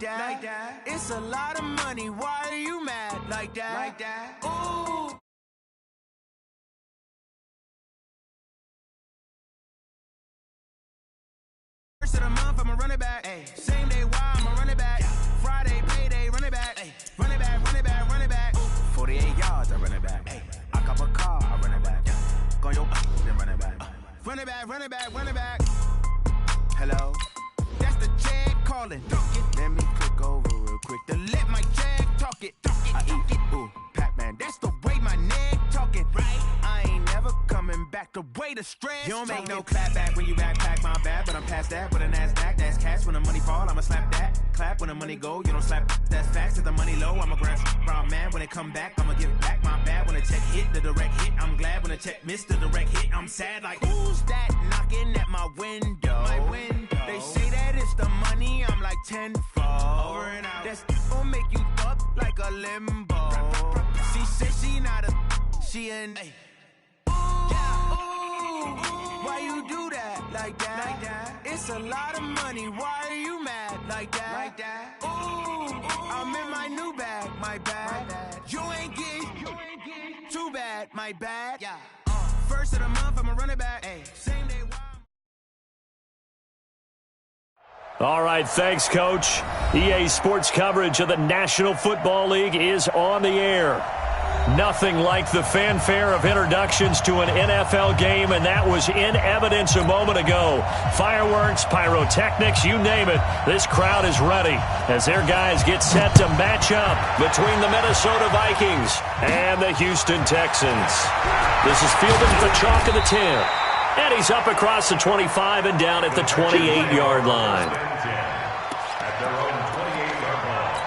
that. It's a lot of money. Why are you mad like that? Ooh. First of the month, I'ma run it back. Ay. Same day, why I'ma run it back. Friday, payday, run it back. Ay. Run it back, run it back, run it back. 48 yards, I run it back. Ay. I cop a car, I run it back. Go yo, then run it back. Run it back, run it back, run it back. Hello? That's the jag calling. Let me click over real quick to let my jag talk it. I eat it, ooh, Pac-Man. That's the way my neck talking. Right? I ain't never coming back the way the stress. You don't make no clap back when you backpack, my bad. But I'm past that with a NASDAQ. That's cash when the money fall, I'ma slap that. Clap when the money go, you don't slap. That's facts. If the money low, I'ma grab brown man. When it come back, I'ma give back my bad. When the check hit, the direct hit. I'm glad when the check missed the direct hit. I'm sad like, who's that knocking at my window? They say that it's the money, I'm like tenfold. Over and out. That's gon' make you up like a limbo. She said she not a, she an. Ooh, why you do that like that? It's a lot of money. Why are you mad like that? Ooh, I'm in my new bag, my bad. You ain't getting too bad, my bad. Yeah. First of the month, I'ma run it back. Ay. Same day. All right, thanks, Coach. EA Sports coverage of the National Football League is on the air. Nothing like the fanfare of introductions to an NFL game, and that was in evidence a moment ago. Fireworks, pyrotechnics, you name it. This crowd is ready as their guys get set to match up between the Minnesota Vikings and the Houston Texans. This is fielded at the chalk of the 10. And he's up across the 25 and down at the 28-yard line. At their own 28-yard line.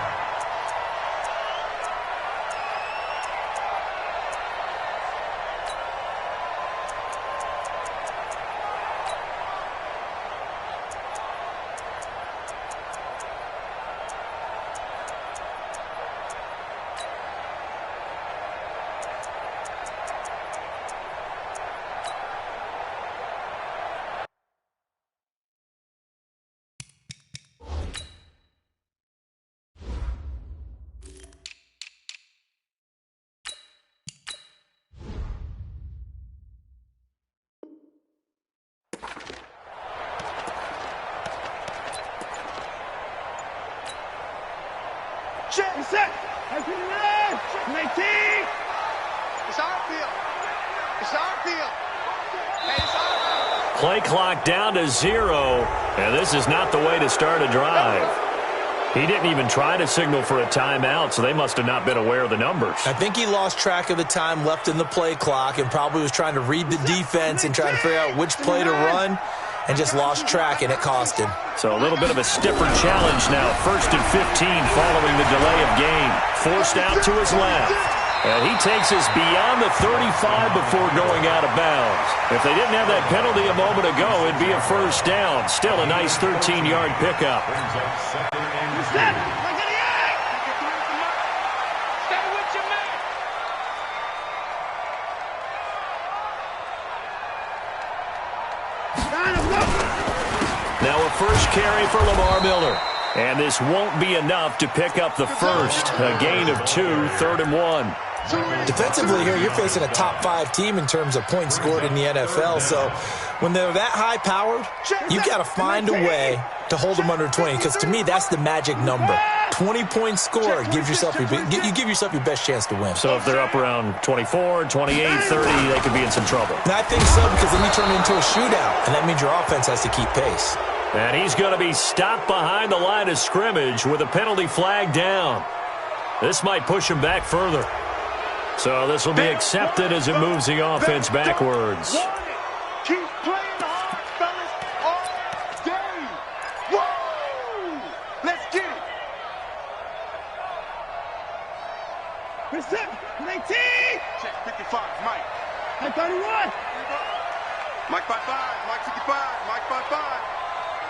Set. It's our field. It's our field. Hey, it's our field. Play clock down to 0, and this is not the way to start a drive. He didn't even try to signal for a timeout, so they must have not been aware of the numbers. I think he lost track of the time left in the play clock and probably was trying to read the defense and trying to figure out which play to run, and just lost track, and it cost him. So a little bit of a stiffer challenge now. 1st and 15 following the delay of game. Forced out to his left. And he takes us beyond the 35 before going out of bounds. If they didn't have that penalty a moment ago, it'd be a first down. Still a nice 13-yard pickup. Now a first carry for Lamar Miller. And this won't be enough to pick up the first. A gain of 2, 3rd and 1. Defensively here, you're facing a top-5 team in terms of points scored in the NFL. So when they're that high-powered, you've got to find a way to hold them under 20. Because to me, that's the magic number. 20 points scored gives yourself you give yourself your best chance to win. So if they're up around 24, 28, 30, they could be in some trouble. And I think so, because then you turn it into a shootout, and that means your offense has to keep pace. And he's going to be stopped behind the line of scrimmage with a penalty flag down. This might push him back further. So this will be accepted as it moves the offense backwards. Keep playing hard, fellas, all day. Woo! Let's get it. Reset, 19. Check 55, Mike. Mike 31. Mike 55, Mike 55, Mike 55.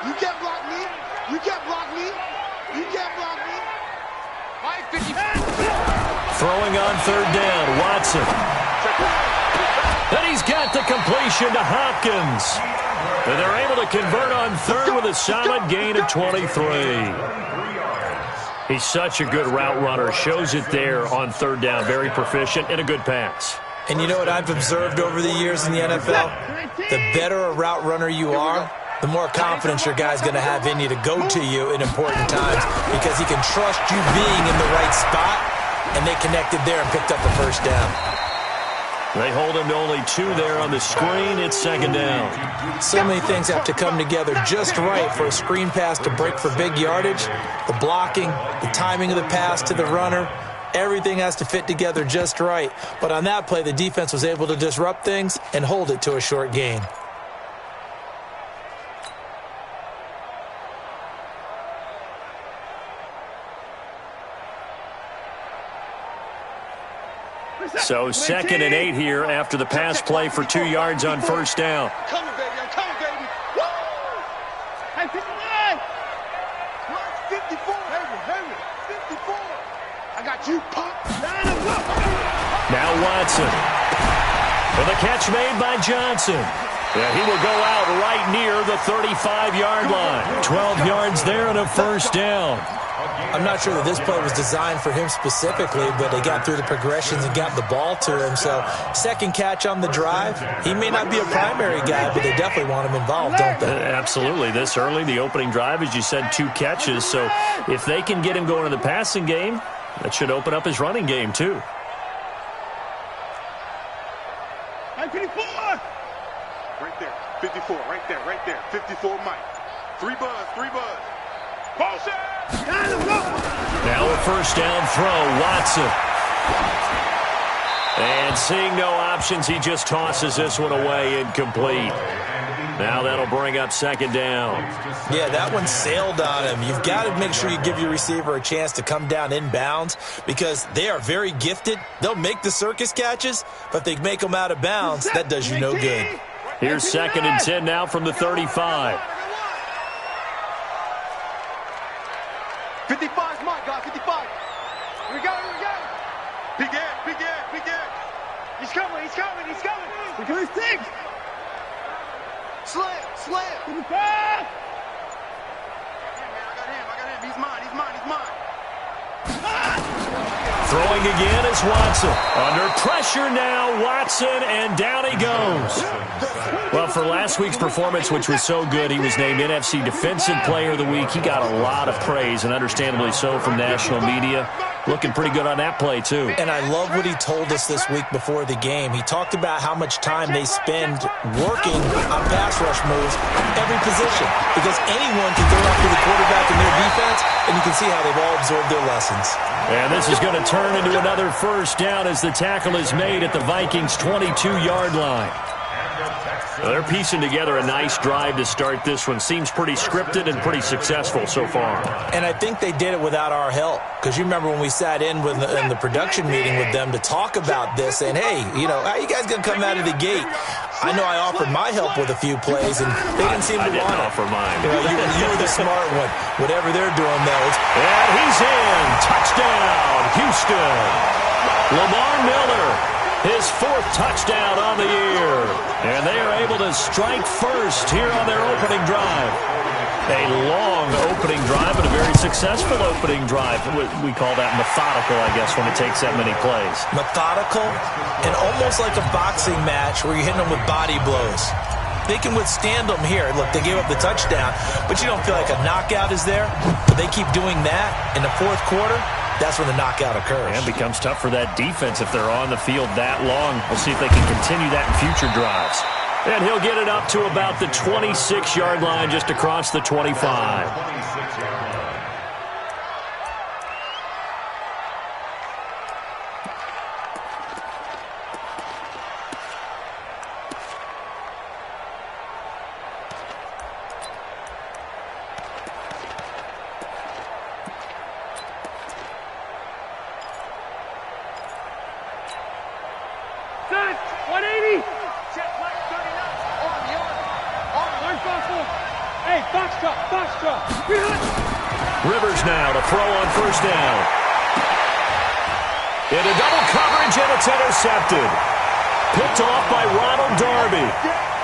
You can't block me. You can't block me. You can't block me. Mike 55. Throwing on 3rd down, Watson. And he's got the completion to Hopkins. And they're able to convert on 3rd with a solid gain of 23. He's such a good route runner. Shows it there on third down. Very proficient and a good pass. And you know what I've observed over the years in the NFL? The better a route runner you are, the more confidence your guy's going to have in you to go to you in important times because he can trust you being in the right spot, and they connected there and picked up the first down. They hold him to only 2 there on the screen. It's second down. So many things have to come together just right for a screen pass to break for big yardage. The blocking, the timing of the pass to the runner, everything has to fit together just right. But on that play, the defense was able to disrupt things and hold it to a short gain. So 2nd and 8 here after the pass play for 2 yards on first down. I'm coming, baby. Woo! Hey, 59! 54! Hurry! 54! I got you, Pop! Now Watson. And the catch made by Johnson. Yeah, he will go out right near the 35-yard line. 12 yards there and a first down. I'm not sure that this play was designed for him specifically, but they got through the progressions and got the ball to him. So, second catch on the drive. He may not be a primary guy, but they definitely want him involved, don't they? Absolutely. This early, the opening drive, as you said, 2 catches. So, if they can get him going in the passing game, that should open up his running game, too. 54! Right there. 54, right there. 54, Mike. 3 buzz. Ball shot! Now a first down throw, Watson. And seeing no options, he just tosses this one away, incomplete. Now that'll bring up second down. Yeah, that one sailed on him. You've got to make sure you give your receiver a chance to come down inbounds because they are very gifted. They'll make the circus catches, but if they make them out of bounds, that does you no good. Here's 2nd and 10 now from the 35. 55's my guy, 55. We got it. Big Ed. He's coming. We're going to six. Slam. 55. I got him. He's mine. Throwing again is Watson. Under pressure now, Watson, and down he goes. Well, for last week's performance, which was so good, he was named NFC Defensive Player of the Week. He got a lot of praise, and understandably so, from national media. Looking pretty good on that play, too. And I love what he told us this week before the game. He talked about how much time they spend working on pass rush moves, every position, because anyone can go after the quarterback in their defense, and you can see how they've all absorbed their lessons. And this is going to turn into another first down as the tackle is made at the Vikings' 22-yard line. They're piecing together a nice drive to start this one. Seems pretty scripted and pretty successful so far. And I think they did it without our help. Because you remember when we sat in the production meeting with them to talk about this, saying, hey, how you guys going to come out of the gate? I know I offered my help with a few plays, and they didn't seem to want it. I didn't offer mine. You were the smart one. Whatever they're doing, though. And he's in. Touchdown, Houston. Lamar Miller, his 4th touchdown on the year. And they are able to strike first here on their opening drive. A long opening drive, but a very successful opening drive. We call that methodical, I guess, when it takes that many plays. Methodical and almost like a boxing match where you're hitting them with body blows. They can withstand them here. Look, they gave up the touchdown, but you don't feel like a knockout is there. But they keep doing that in the 4th quarter. That's when the knockout occurs. And it becomes tough for that defense if they're on the field that long. We'll see if they can continue that in future drives. And he'll get it up to about the 26-yard line, just across the 25. Rivers now to throw on first down. Into double coverage, and it's intercepted. Picked off by Ronald Darby.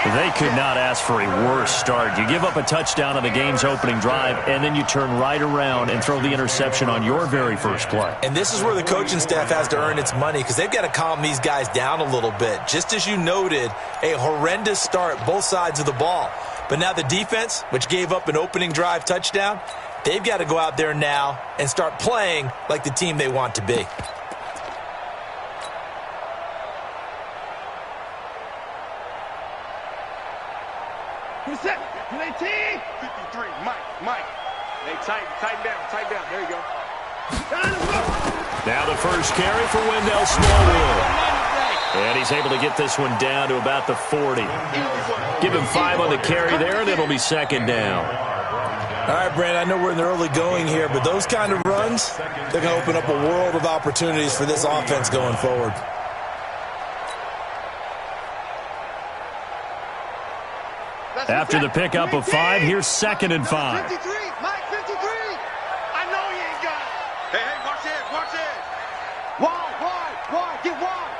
They could not ask for a worse start. You give up a touchdown on the game's opening drive, and then you turn right around and throw the interception on your very first play. And this is where the coaching staff has to earn its money because they've got to calm these guys down a little bit. Just as you noted, a horrendous start, both sides of the ball. But now the defense, which gave up an opening drive touchdown, they've got to go out there now and start playing like the team they want to be. Who's that? 19! 53, Mike. Hey, tighten down. There you go. Now the first carry for Wendell Smallwood. And he's able to get this one down to about the 40. Give him 5 on the carry there, and it'll be second down. All right, Brandon, I know we're in the early going here, but those kind of runs, they're going to open up a world of opportunities for this offense going forward. After the pickup of 5, here's second and 5. 53, Mike, 53. I know he ain't got it. Hey, watch this. Wide, get wide.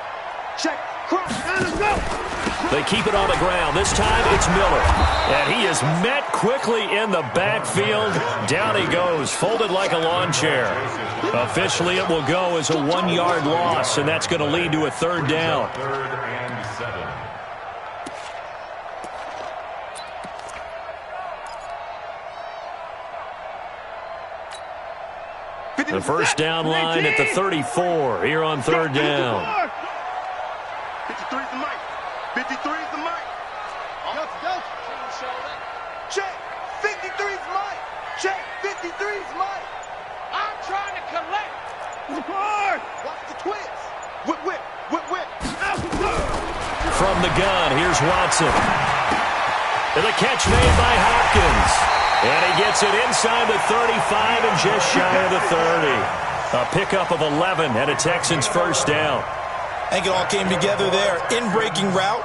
Check, cross, and let's go. They keep it on the ground. This time it's Miller. And he is met quickly in the backfield. Down he goes, folded like a lawn chair. Officially, it will go as a 1-yard loss, and that's going to lead to a third down. Third and 7. The first down line at the 34 here on third down. 53 is the mic. 53 is the mic. Go. Check. 53 is Mike. Check. 53 is Mike. I'm trying to collect. Watch the twist. Whip. From the gun, here's Watson. And the catch made by Hopkins. And he gets it inside the 35 and just shy of the 30. A pickup of 11 and a Texans first down. I think it all came together there. In-breaking route,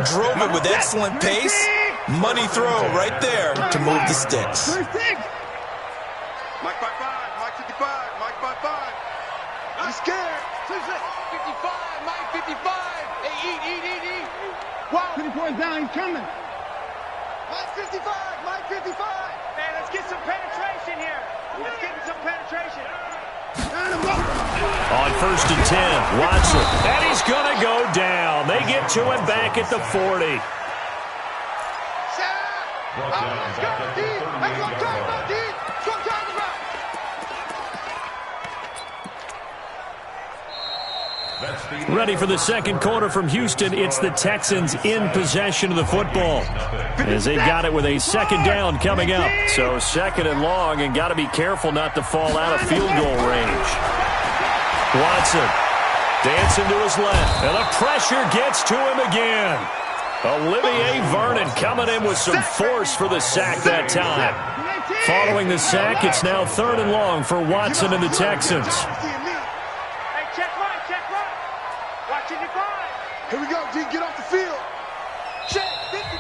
drove it with excellent pace. Money throw right there to move the sticks. Mike 55, Mike 55, Mike 55. He's scared. 55, Mike 55. Hey, eat. Wow. 54 is down, he's coming. Mike 55, Mike 55. Man, let's get some penetration here. Let's get some penetration. On first and 10, Watson. And he's going to go down. They get to him back at the 40. Let's go, D. That's what I'm talking about, D. That's what I'm talking about. Ready for the second quarter from Houston. It's the Texans in possession of the football as they've got it with a second down coming up. So second and long, and got to be careful not to fall out of field goal range. Watson dancing to his left, and the pressure gets to him again. Olivier Vernon coming in with some force for the sack that time. Following the sack, it's now third and long for Watson and the Texans. Here we go, D. Get off the field.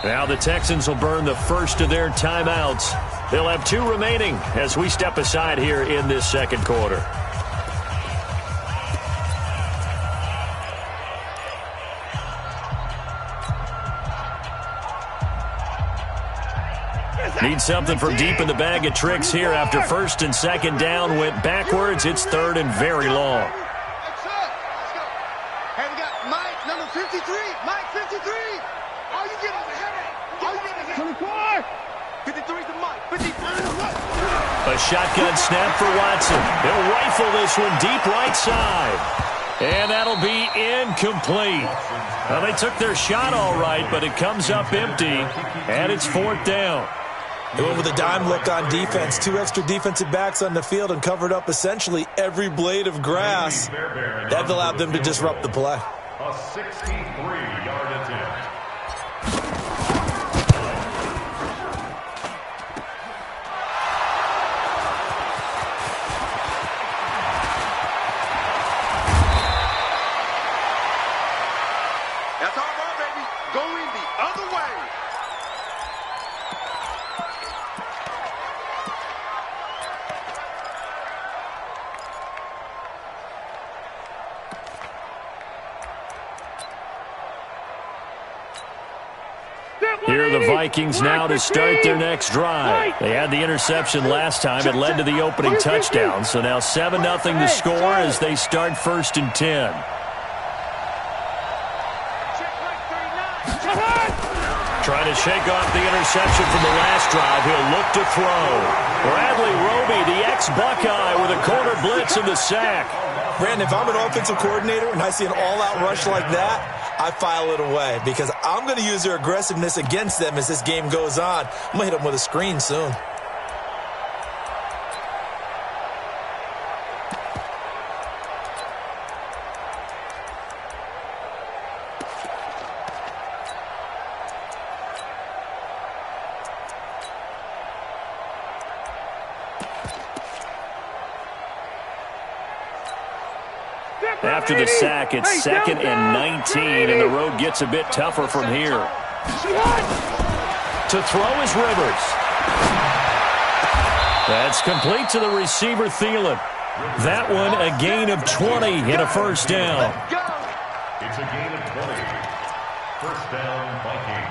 Now the Texans will burn the first of their timeouts. They'll have 2 remaining as we step aside here in this second quarter. Need something from deep in the bag of tricks here after first and second down went backwards. It's third and very long. Hey, we got Mike, number 53. Mike, 53. All you get is a headache. 24. 53 to Mike. 53. A shotgun snap for Watson. He'll rifle this one deep right side. And that'll be incomplete. Well, they took their shot all right, but it comes up empty. And it's fourth down. They went with a dime look on defense. 2 extra defensive backs on the field and covered up essentially every blade of grass. That allowed them to disrupt the play. A 63-yard attempt. That's our ball, baby. Going the other way. Here are the Vikings now to start their next drive. They had the interception last time. It led to the opening touchdown. So now 7-0 the score as they start 1st and 10. Trying to shake off the interception from the last drive. He'll look to throw. Bradley Roby, the ex-Buckeye, with a corner blitz and the sack. Brandon, if I'm an offensive coordinator and I see an all-out rush like that, I file it away because I'm going to use their aggressiveness against them as this game goes on. I'm going to hit them with a screen soon. After the sack, it's 2nd and 19, and the road gets a bit tougher from here. To throw is Rivers. That's complete to the receiver, Thielen. That one a gain of 20 and a 1st down. It's a gain of 20. 1st down, Vikings.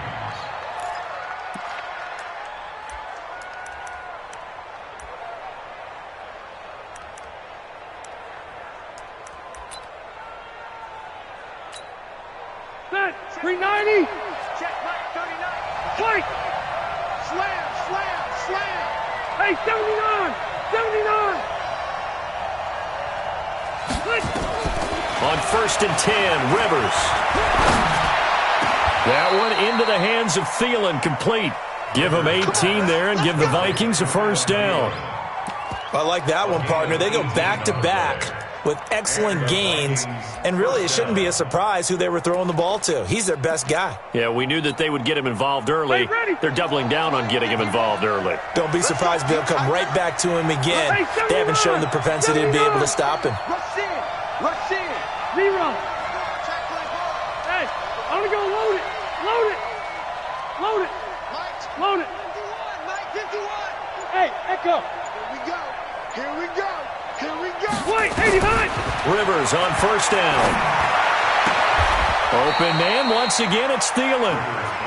Set. 390. Check mark 39. Fight. Slam, slam, slam. Hey, 79. 79. On 1st and 10, Rivers. That one into the hands of Thielen, complete. Give him 18 there and give the Vikings a 1st down. I like that one, partner. They go back-to-back with excellent gains, and really it shouldn't be a surprise who they were throwing the ball to. He's their best guy. Yeah, we knew that they would get him involved early. They're doubling down on getting him involved early. Don't be surprised if they'll come right back to him again. They haven't shown the propensity to be able to stop him. Rush in. Rush in. Zero. Hey, I'm going to go load it. Load it. Load it. Load it. 51. Mike 51. Hey, Echo. Here we go. Here we go. Here we go. Wait, 89. Rivers on 1st down. Open man, once again it's Thielen.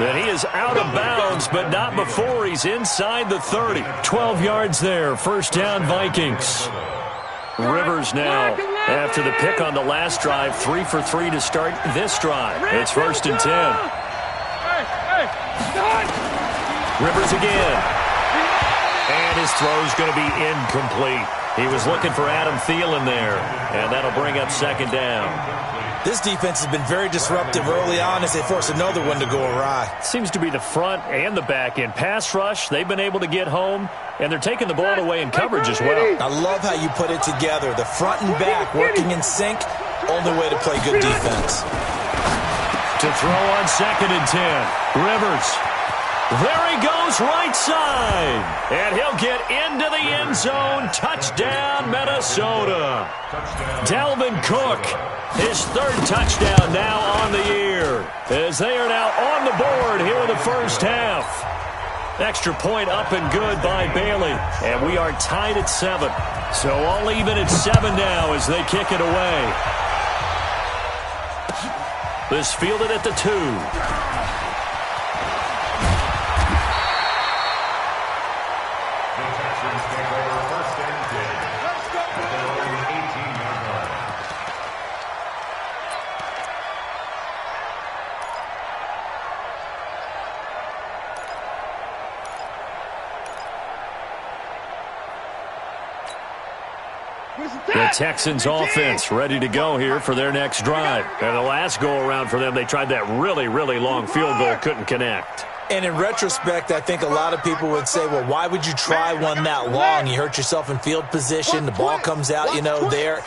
And he is out of bounds, but not before he's inside the 30. 12 yards there, 1st down Vikings. Rivers now, after the pick on the last drive, 3 for 3 to start this drive. It's 1st and 10. Rivers again. And his throw's going to be incomplete. He was looking for Adam Thielen there, and that'll bring up 2nd down. This defense has been very disruptive early on as they force another one to go awry. Seems to be the front and the back end. Pass rush, they've been able to get home, and they're taking the ball away in coverage as well. I love how you put it together. The front and back working in sync, only way to play good defense. To throw on 2nd and 10, Rivers. There he goes, right side. And he'll get into the end zone. Touchdown, Minnesota. Dalvin Cook, his 3rd touchdown now on the year, as they are now on the board here in the 1st half. Extra point up and good by Bailey. And we are tied at 7. So all even at 7 now as they kick it away. This fielded at the 2. The Texans offense ready to go here for their next drive. And the last go-around for them, they tried that really, really long field goal, couldn't connect. And in retrospect, I think a lot of people would say, well, why would you try one that long? You hurt yourself in field position. The ball comes out, there.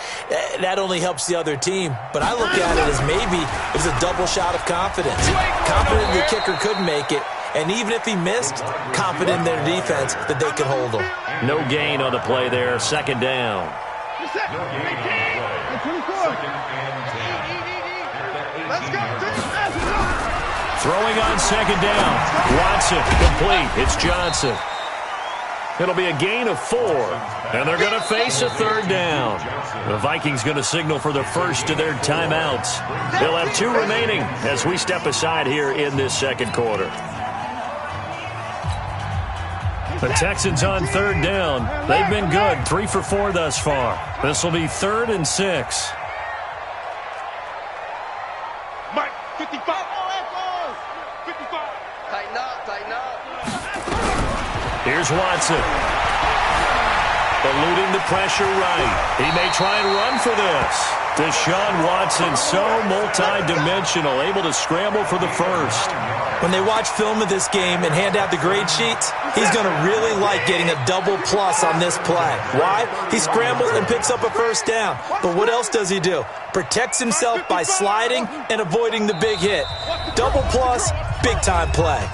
That only helps the other team. But I look at it as maybe it's a double shot of confidence. Confident the kicker could make it. And even if he missed, confident in their defense that they could hold him. No gain on the play there. 2nd down. Throwing on 2nd down. Watson, complete. It's Johnson. It'll be a gain of 4, and they're going to face a 3rd down. The Vikings going to signal for the first of their timeouts. They'll have 2 remaining as we step aside here in this 2nd quarter. The Texans on third down. They've been good, 3 for 4 thus far. This will be 3rd and 6. Mike, 55. 55. Tighten up, tighten up. Here's Watson. Eluding the pressure right. He may try and run for this. Deshaun Watson, so multi-dimensional, able to scramble for the first. When they watch film of this game and hand out the grade sheets, he's going to really like getting a double plus on this play. Why? He scrambles and picks up a first down. But what else does he do? Protects himself by sliding and avoiding the big hit. Double plus, big-time play.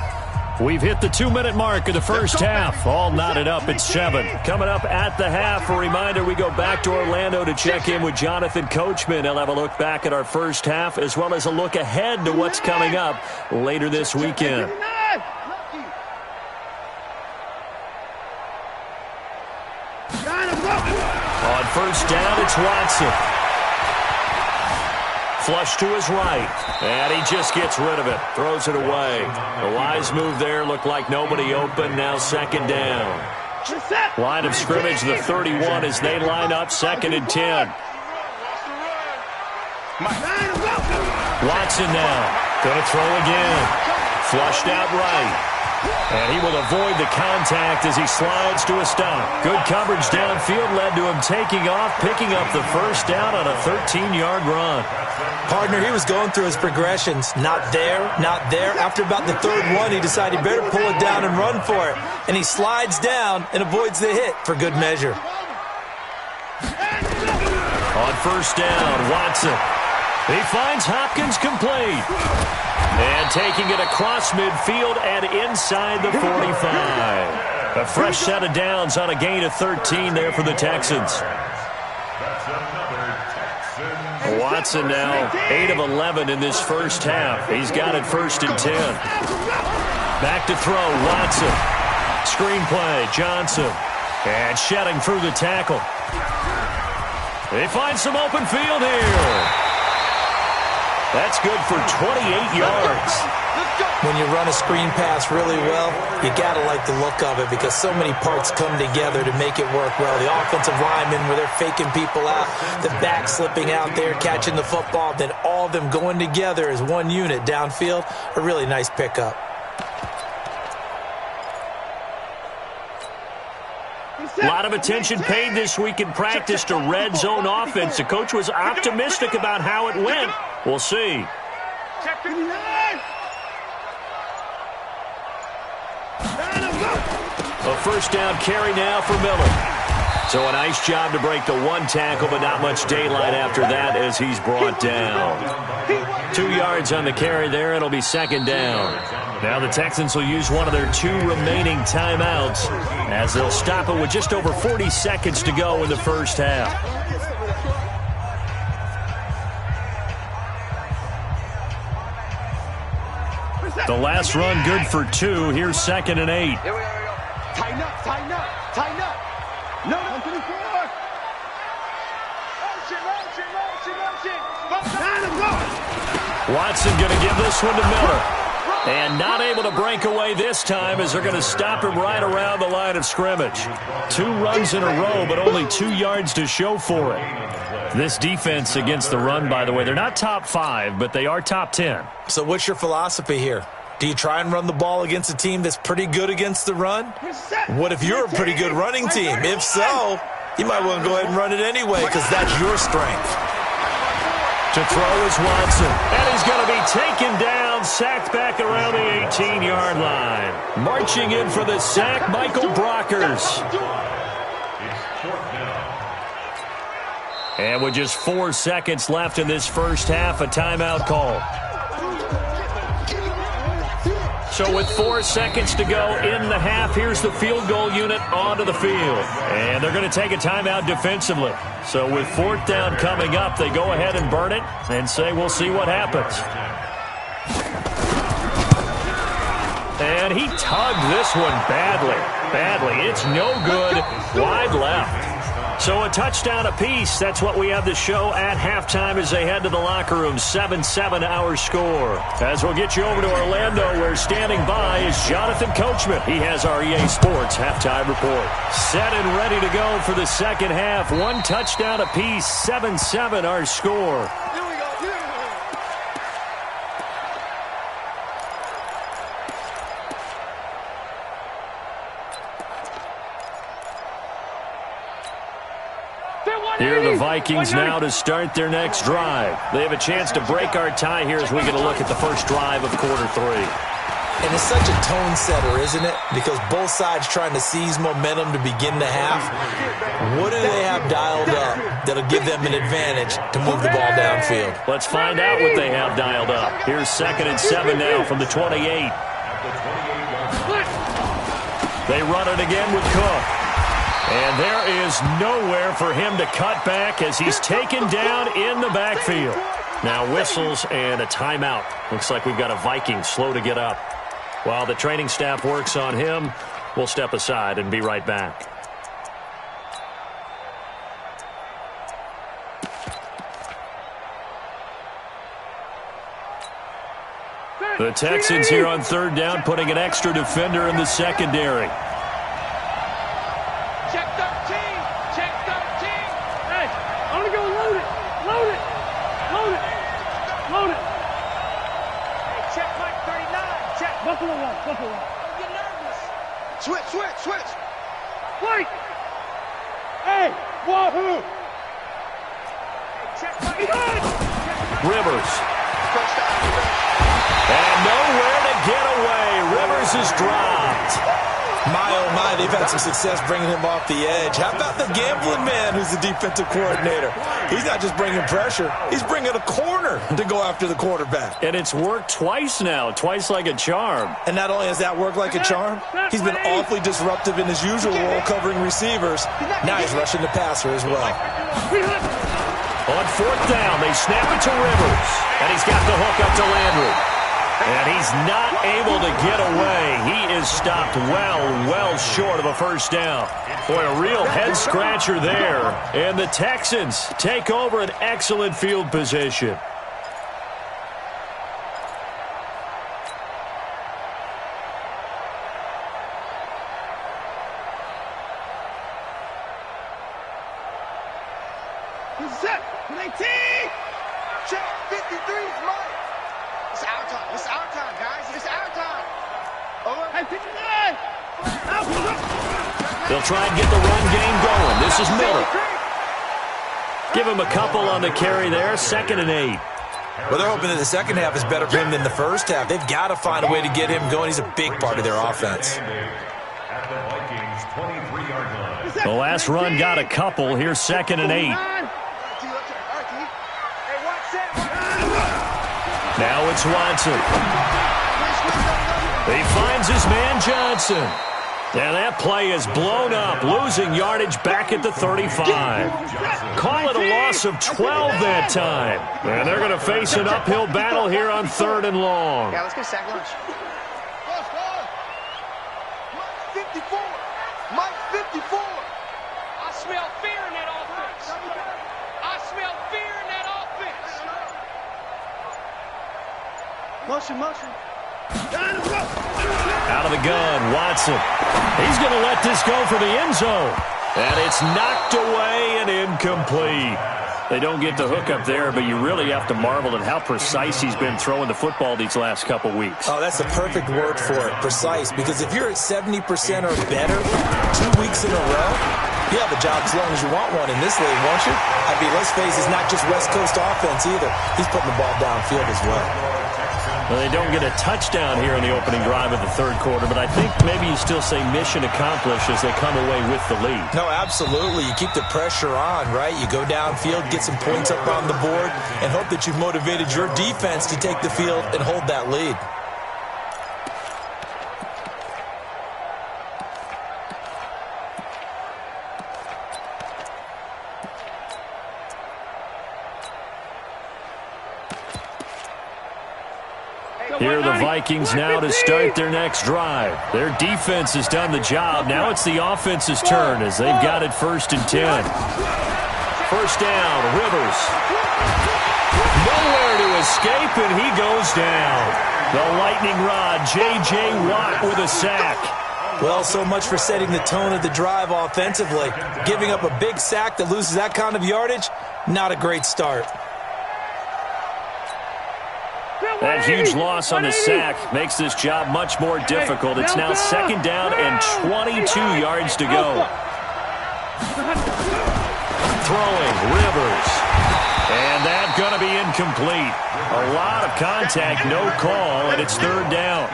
We've hit the 2-minute mark of the first half. All knotted up at 7. Coming up at the half, a reminder, we go back to Orlando to check in with Jonathan Coachman. He'll have a look back at our first half as well as a look ahead to what's coming up later this weekend. On first down, it's Watson. Flush to his right, and he just gets rid of it, throws it away. The wise move there, looked like nobody open, now 2nd down. Line of scrimmage, the 31 as they line up, 2nd and 10. Watson now, going to throw again. Flushed out right. And he will avoid the contact as he slides to a stop. Good coverage downfield led to him taking off, picking up the first down on a 13-yard run. Partner, he was going through his progressions. Not there, not there. After about the 3rd one, he decided he better pull it down and run for it. And he slides down and avoids the hit for good measure. On first down, Watson. He finds Hopkins complete. And taking it across midfield and inside the 45. A fresh set of downs on a gain of 13 there for the Texans. Watson now 8 of 11 in this first half. He's got it 1st and 10. Back to throw, Watson. Screenplay, Johnson. And shedding through the tackle. They find some open field here. That's good for 28 yards. When you run a screen pass really well, you got to like the look of it because so many parts come together to make it work well. The offensive linemen, where they're faking people out, the back slipping out there, catching the football, then all of them going together as one unit downfield. A really nice pickup. A lot of attention paid this week in practice to red zone offense. The coach was optimistic about how it went. We'll see. A first down carry now for Miller. So a nice job to break the one tackle, but not much daylight after that as he's brought down. 2 yards on the carry there. It'll be 2nd down. Now the Texans will use one of their 2 remaining timeouts as they'll stop it with just over 40 seconds to go in the first half. The last run good for 2. Here's 2nd and 8. Here we go. Tighten up, tighten up, tighten up. No, no. Watson going to give this one to Miller. And not able to break away this time as they're going to stop him right around the line of scrimmage. 2 runs in a row, but only 2 yards to show for it. This defense against the run, by the way, they're not top 5, but they are top 10. So what's your philosophy here? Do you try and run the ball against a team that's pretty good against the run? What if you're a pretty good running team? If so, you might want to go ahead and run it anyway because that's your strength. To throw is Watson. And he's going to be taken down, sacked back around the 18-yard line. Marching in for the sack, Michael Brockers. And with just 4 seconds left in this first half, a timeout call. So with 4 seconds to go in the half, here's the field goal unit onto the field. And they're going to take a timeout defensively. So with 4th down coming up, they go ahead and burn it and say, we'll see what happens. And he tugged this one badly. It's no good. Wide left. So a touchdown apiece. That's what we have the show at halftime as they head to the locker room. 7-7 our score. As we'll get you over to Orlando, where standing by is Jonathan Coachman. He has our EA Sports halftime report. Set and ready to go for the second half. One touchdown apiece. 7-7 our score. Here are the Vikings now to start their next drive. They have a chance to break our tie here as we get a look at the first drive of quarter 3. And it's such a tone setter, isn't it? Because both sides trying to seize momentum to begin the half. What do they have dialed up that'll give them an advantage to move the ball downfield? Let's find out what they have dialed up. Here's 2nd and 7 now from the 28. They run it again with Cook. And there is nowhere for him to cut back as he's taken down in the backfield. Now whistles and a timeout. Looks like we've got a Viking slow to get up. While the training staff works on him, we'll step aside and be right back. The Texans here on 3rd down, putting an extra defender in the secondary. Check 13. Check 13. Hey, I'm going to go load it. Load it. Load it. Load it. Hey, check Mike 39. Check. Buffalo one. Buffalo one. Don't get nervous. Switch, switch, switch. Wait. Hey, wahoo. Hey, check Mike. Rivers. First down. And nowhere to get away. Rivers is dropped. My, oh my, they've had some success bringing him off the edge. How about the gambling man who's the defensive coordinator? He's not just bringing pressure. He's bringing a corner to go after the quarterback. And it's worked twice now, twice like a charm. And not only has that worked like a charm, he's been awfully disruptive in his usual role covering receivers. Now he's rushing the passer as well. On 4th down, they snap it to Rivers. And he's got the hook up to Landry. And he's not able to get away. He is stopped well short of a first down. Boy, a real head-scratcher there. And the Texans take over an excellent field position. He's set. 19. Check 53 is mine. It's our time. It's our time, guys. It's our time. Over. Hey, 59. They'll try and get the run game going. This is Miller. Give him a couple on the carry there. 2nd and 8. Well, they're hoping that the second half is better for him than the first half. They've got to find a way to get him going. He's a big part of their offense. At the Vikings' 23-yard line. The last run got a couple. Here's 2nd and 8. Now it's Watson. He finds his man Johnson. And that play is blown up, losing yardage back at the 35. Call it a loss of 12 that time. And they're going to face an uphill battle here on 3rd and long. Yeah, let's get a sack lunch. Mike 54. Mike 54. I smell fear in that offense. I smell fear in that offense. Motion, motion. Out of the gun, Watson. He's going to let this go for the end zone. And it's knocked away and incomplete. They don't get the hook up there, but you really have to marvel at how precise he's been throwing the football these last couple weeks. Oh, that's the perfect word for it, precise. Because if you're at 70% or better 2 weeks in a row, you have a job as long as you want one in this league, won't you? I mean, let's face it, it's not just West Coast offense either. He's putting the ball downfield as well. Well, they don't get a touchdown here in the opening drive of the 3rd quarter, but I think maybe you still say mission accomplished as they come away with the lead. No, absolutely. You keep the pressure on, right? You go downfield, get some points up on the board, and hope that you've motivated your defense to take the field and hold that lead. Here are the Vikings now to start their next drive. Their defense has done the job. Now it's the offense's turn as they've got it 1st and 10. First down, Rivers. Nowhere to escape, and he goes down. The lightning rod, J.J. Watt with a sack. Well, so much for setting the tone of the drive offensively. Giving up a big sack that loses that kind of yardage, not a great start. That huge loss on the sack makes this job much more difficult. It's now 2nd down and 22 yards to go. Throwing, Rivers. And that's going to be incomplete. A lot of contact, no call, and it's 3rd down.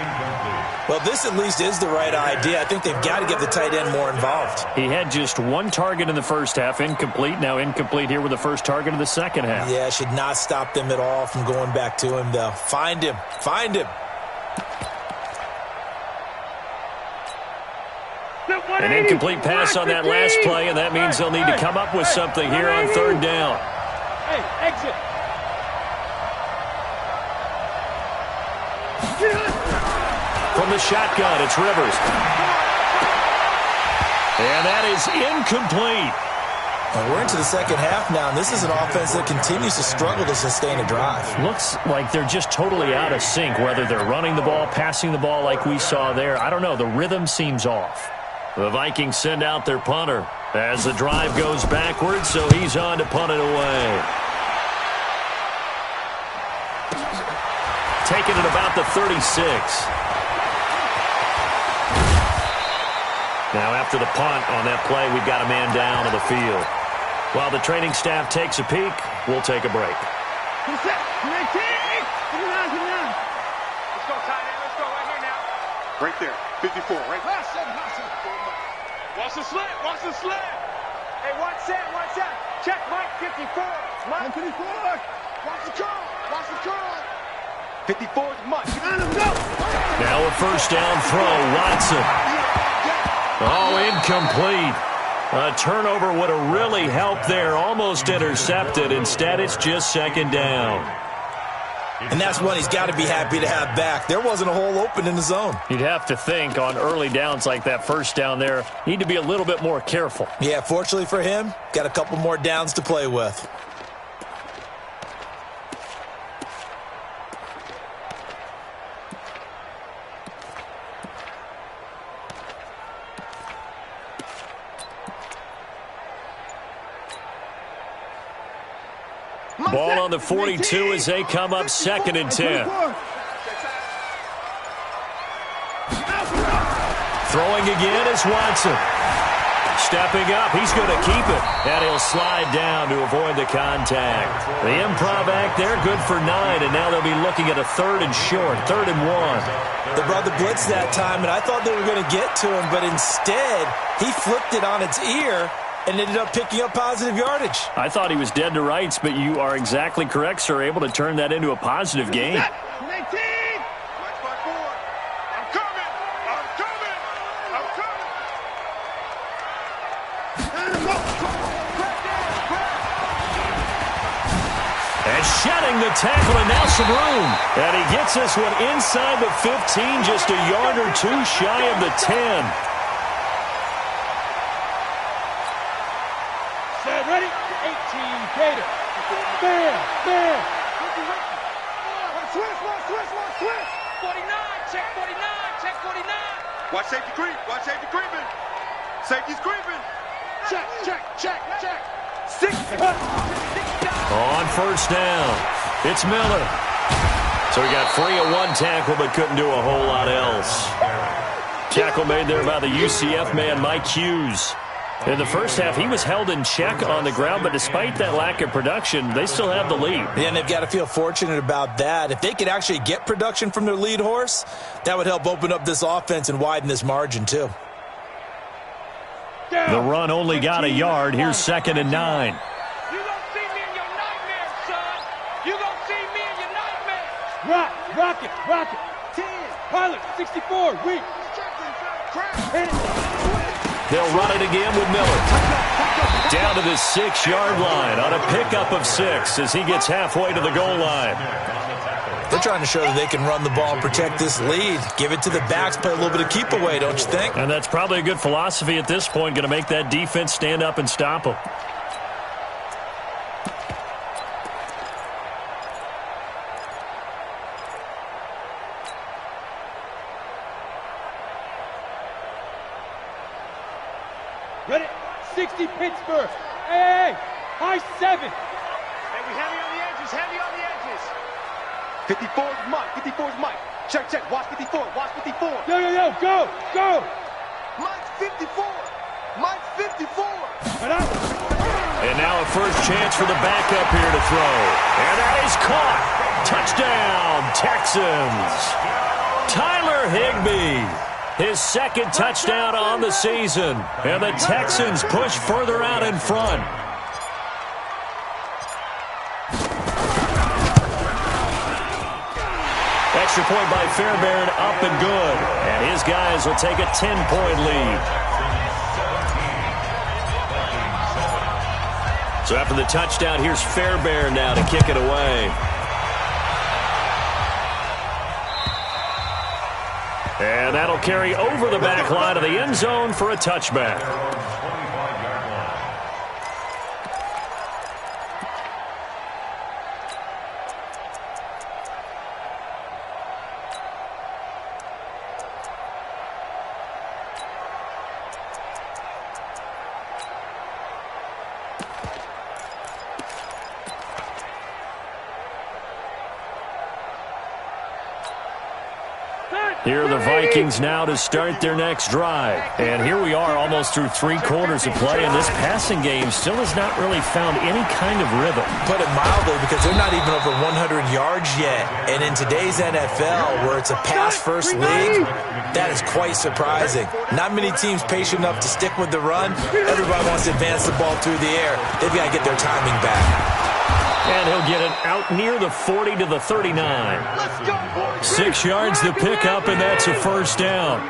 Well, this at least is the right idea. I think they've got to get the tight end more involved. He had just 1 target in the first half, incomplete. Now incomplete here with the first target of the second half. Yeah, should not stop them at all from going back to him, though. Find him. Find him. An incomplete pass on that last play, and that means they'll need to come up with something here on 3rd down. Hey, exit. From the shotgun, it's Rivers. And that is incomplete. Well, we're into the second half now, and this is an offense that continues to struggle to sustain a drive. Looks like they're just totally out of sync, whether they're running the ball, passing the ball like we saw there. I don't know. The rhythm seems off. The Vikings send out their punter as the drive goes backwards, so he's on to punt it away. Taking it about the 36. Now after the punt on that play, we've got a man down on the field. While the training staff takes a peek, we'll take a break. Let's go, tight end. Let's go right here now. Right there. 54, right? Watch the slant. Watch the slant. Hey, watch that. Check Mike 54. Mike 54. Watch the curl. Watch the curl. 54 is Mike. Now a first down throw, Watson. Oh, incomplete. A turnover would have really helped there. Almost intercepted. Instead, it's just 2nd down. And that's one he's got to be happy to have back. There wasn't a hole open in the zone. You'd have to think on early downs like that first down there, need to be a little bit more careful. Yeah, fortunately for him, got a couple more downs to play with. Ball on the 42 as they come up 2nd and 10. Throwing again is Watson. Stepping up, he's going to keep it. And he'll slide down to avoid the contact. The improv act there, good for 9. And now they'll be looking at a 3rd and short, 3rd and 1. They brought the blitz that time, and I thought they were going to get to him. But instead, he flipped it on its ear and ended up picking up positive yardage. I thought he was dead to rights, but you are exactly correct, sir. Able to turn that into a positive gain. 19. And shedding the tackle, and now some room. And he gets this one inside the 15, just a yard or 2 shy of the 10. Ready? 18, Gator. Bam. Switch. 49, check 49. Watch safety creep. Creeping. Safety's creeping. Check. 6. On first down, it's Miller. So he got free of 1 tackle, but couldn't do a whole lot else. Tackle made there by the UCF man, Mike Hughes. In the first half, he was held in check on the ground, but despite that lack of production, they still have the lead. Yeah, and they've got to feel fortunate about that. If they could actually get production from their lead horse, that would help open up this offense and widen this margin, too. The run only got a yard. Here's 2nd and 9. You gonna see me in your nightmares, son. You gonna see me in your nightmares. Rock it. 10. Pilot, 64, weak. Hit it. They'll run it again with Miller. Down to the 6-yard line on a pickup of 6 as he gets halfway to the goal line. They're They're trying to show that they can run the ball and protect this lead. Give it to the backs, play a little bit of keep away, don't you think? And that's probably a good philosophy at this point, going to make that defense stand up and stop them. Ready? 60 Pittsburgh. Hey, high 7. Hey, we heavy on the edges, heavy on the edges. 54's Mike, 54's Mike. Check, check, watch 54, watch 54. Yo, go, go. Mike's 54, Mike's 54. And now a first chance for the backup here to throw. And that is caught. Touchdown, Texans. Tyler Higbee. His second touchdown on the season. And the Texans push further out in front. Extra point by Fairbairn, up and good. And his guys will take a 10-point lead. So after the touchdown, here's Fairbairn now to kick it away. And that'll carry over the back line of the end zone for a touchback. Here are the Vikings now to start their next drive. And here we are almost through 3 quarters of play, and this passing game still has not really found any kind of rhythm. Put it mildly, because they're not even over 100 yards yet. And in today's NFL, where it's a pass-first league, that is quite surprising. Not many teams patient enough to stick with the run. Everybody wants to advance the ball through the air. They've got to get their timing back. And he'll get it out near the 40 to the 39. 6 yards the pickup, and that's a first down.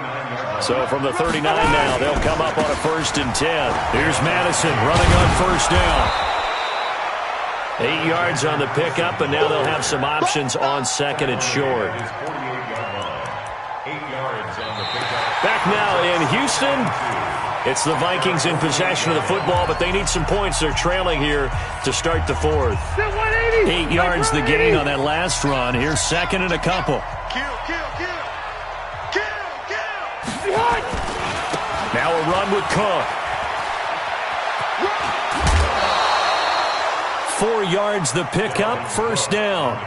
So from the 39 now, they'll come up on a 1st and 10. Here's Madison running on first down. 8 yards on the pickup, and now they'll have some options on 2nd and short. Back now in Houston. It's the Vikings in possession of the football, but they need some points. They're trailing here to start the 4th. 8 yards the gain on that last run. Here's 2nd and a couple. Now a run with Cook. 4 yards the pickup, first down.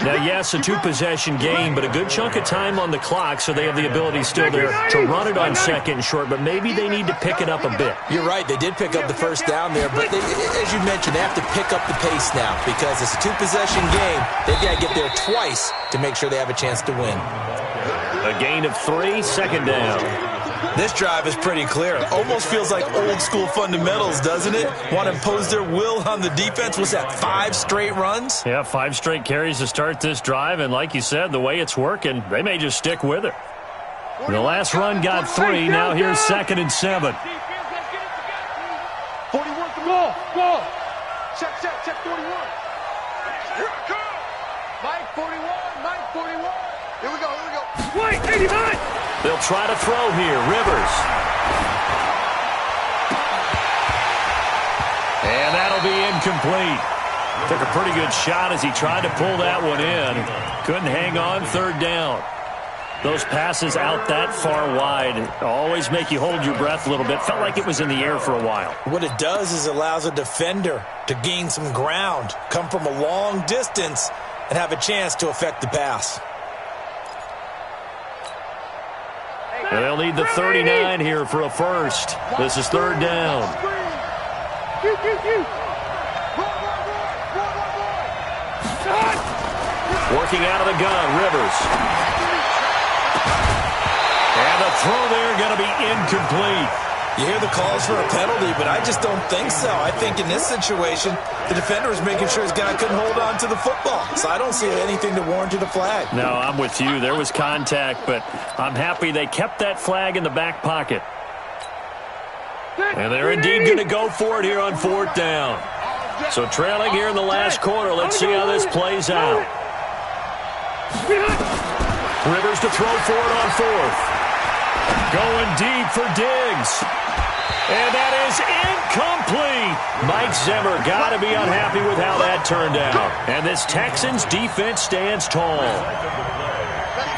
Now, yes, a 2-possession game, but a good chunk of time on the clock, so they have the ability still there to run it on 2nd and short, but maybe they need to pick it up a bit. You're right. They did pick up the first down there, but as you mentioned, they have to pick up the pace now because it's a 2-possession game. They've got to get there twice to make sure they have a chance to win. A gain of 3, 2nd down. This drive is pretty clear. Almost feels like old-school fundamentals, doesn't it? Want to impose their will on the defense. Was that 5 straight runs? Yeah, 5 straight carries to start this drive, and like you said, the way it's working, they may just stick with it. The last run got 3. Now here's 2nd and 7. 41 for go. Check, 41. Here I come. Mike 41, Mike 41. Here we go. Wait, 89. They'll try to throw here. Rivers. And that'll be incomplete. Took a pretty good shot as he tried to pull that one in. Couldn't hang on, 3rd down. Those passes out that far wide always make you hold your breath a little bit. Felt like it was in the air for a while. What it does is allows a defender to gain some ground, come from a long distance, and have a chance to affect the pass. And they'll need the 39 here for a first. This is 3rd down. Working out of the gun, Rivers. And the throw there going to be incomplete. You hear the calls for a penalty, but I just don't think so. I think in this situation, the defender is making sure his guy couldn't hold on to the football. So I don't see anything to warrant a flag. No, I'm with you. There was contact, but I'm happy they kept that flag in the back pocket. And they're indeed going to go for it here on 4th down. So trailing here in the last quarter, let's see how this plays out. Rivers to throw for it on fourth. Going deep for Diggs. And that is incomplete. Mike Zimmer got to be unhappy with how that turned out. And this Texans defense stands tall.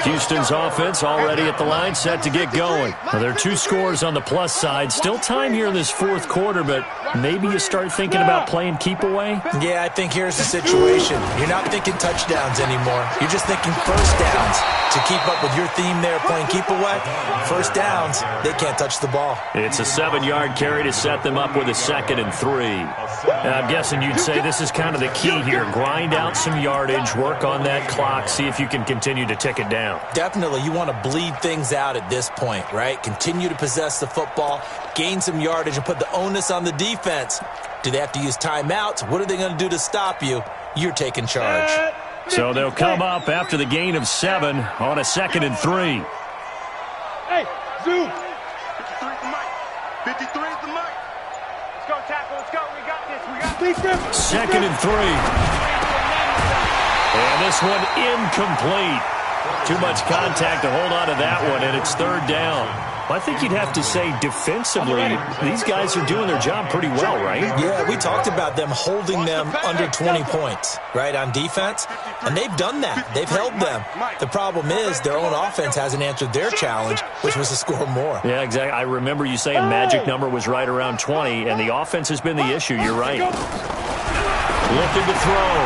Houston's offense already at the line, set to get going. Well, there are 2 scores on the plus side. Still time here in this fourth quarter, but maybe you start thinking about playing keep away? Yeah, I think here's the situation. You're not thinking touchdowns anymore. You're just thinking first downs. To keep up with your theme there, playing keep away, first downs, they can't touch the ball. It's a 7-yard carry to set them up with a 2nd and 3. And I'm guessing you'd say this is kind of the key here. Grind out some yardage, work on that clock, see if you can continue to tick it down. Definitely, you want to bleed things out at this point, right? Continue to possess the football, gain some yardage, and put the onus on the defense. Do they have to use timeouts? What are they going to do to stop you? You're taking charge. So they'll come up after the gain of 7 on a 2nd and 3. Hey, zoom. 53 is the mic. 53 is the mic. Let's go, tackle. Let's go. We got this. We got this. 2nd and 3. And this one incomplete. Too much contact to hold on to that one, and it's 3rd down. Well, I think you'd have to say defensively, these guys are doing their job pretty well, right? Yeah, we talked about them holding them under 20 points, right, on defense, and they've done that. They've held them. The problem is their own offense hasn't answered their challenge, which was to score more. Yeah, exactly. I remember you saying magic number was right around 20, and the offense has been the issue. You're right. Looking to throw.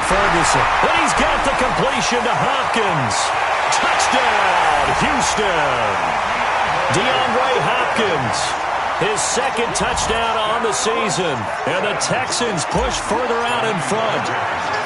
Ferguson. And he's got the completion to Hopkins. Touchdown, Houston. DeAndre Hopkins, his 2nd touchdown on the season. And the Texans push further out in front.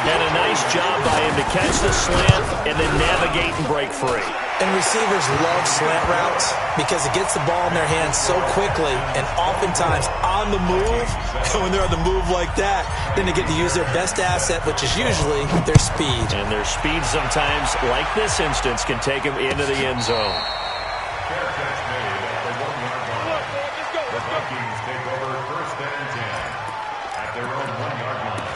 And a nice job by him to catch the slant and then navigate and break free. And receivers love slant routes because it gets the ball in their hands so quickly and oftentimes on the move. And when they're on the move like that, then they get to use their best asset, which is usually their speed. And their speed sometimes, like this instance, can take them into the end zone. The Vikings take over 1st and 10 at their own 1-yard line.